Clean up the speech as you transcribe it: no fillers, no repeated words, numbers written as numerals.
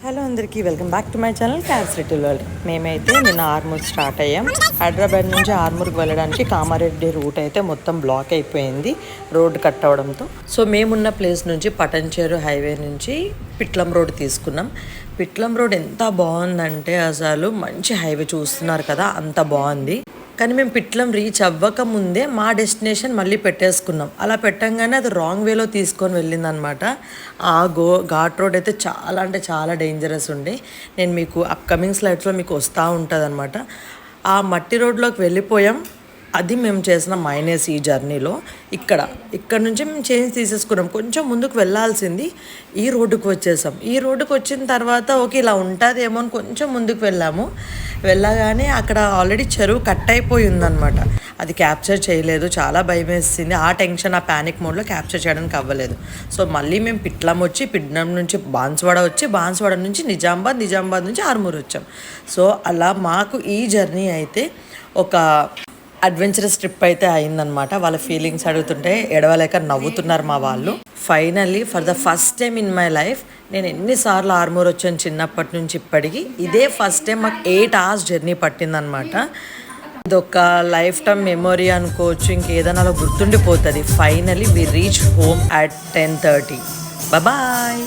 Hello అందరికీ welcome back to my channel cabs little world. మేమైతే నిన్న ఆర్మూర్ స్టార్ట్ అయ్యాం. హైదరాబాద్ నుంచి ఆర్మూర్కి వెళ్ళడానికి కామారెడ్డి రూట్ అయితే మొత్తం బ్లాక్ అయిపోయింది రోడ్ కట్ అవడంతో. సో మేమున్న ప్లేస్ నుంచి పటంచేరు హైవే నుంచి పిట్లం రోడ్ తీసుకున్నాం. పిట్లం రోడ్ ఎంత బాగుందంటే అసలు మంచి హైవే చూస్తున్నారు కదా, అంత బాగుంది. కానీ మేము పిట్లం రీచ్ అవ్వక ముందే మా డెస్టినేషన్ మళ్ళీ పెట్టేసుకున్నాం. అలా పెట్టంగానే అది రాంగ్ వేలో తీసుకొని వెళ్ళిందనమాట. ఆ ఘాట్ రోడ్ అయితే చాలా అంటే చాలా డేంజరస్ ఉండే. నేను మీకు అప్కమింగ్ స్లైడ్స్లో మీకు వస్తూ ఉంటుంది అనమాట. ఆ మట్టి రోడ్లోకి వెళ్ళిపోయాం. అది మేము చేసిన మైనస్ ఈ జర్నీలో. ఇక్కడ నుంచి మేము చేంజ్ తీసేసుకున్నాం. కొంచెం ముందుకు వెళ్ళాల్సింది, ఈ రోడ్డుకు వచ్చేసాం. ఈ రోడ్డుకు వచ్చిన తర్వాత ఓకే ఇలా ఉంటుందేమో అని కొంచెం ముందుకు వెళ్ళగానే అక్కడ ఆల్రెడీ చెరువు కట్ అయిపోయి ఉందన్నమాట. అది క్యాప్చర్ చేయలేదు, చాలా భయం వేసింది. ఆ టెన్షన్, ఆ ప్యానిక్ మోడ్లో క్యాప్చర్ చేయడానికి అవ్వలేదు. సో మళ్ళీ మేము పిట్లం నుంచి బాన్స్వాడ నుంచి నిజామాబాద్ నుంచి ఆర్మూర్ వచ్చాం. సో అలా మాకు ఈ జర్నీ అయితే ఒక అడ్వెంచరస్ ట్రిప్ అయితే అయిందనమాట. వాళ్ళ ఫీలింగ్స్ అడుగుతుంటే ఎడవలేక నవ్వుతున్నారు మా వాళ్ళు. Finally for the first time in my life, నేను ఎన్నిసార్లు ఆర్మూర్ వచ్చాను చిన్నప్పటి నుంచి ఇప్పటికి, ఇదే ఫస్ట్ టైం మాకు 8 hours జర్నీ పట్టిందనమాట. ఇదొక లైఫ్ టైమ్ మెమొరీ అనుకోవచ్చు, ఇంకేదైనా అలా గుర్తుండిపోతుంది. Finally we reach home at 10:30. Bye.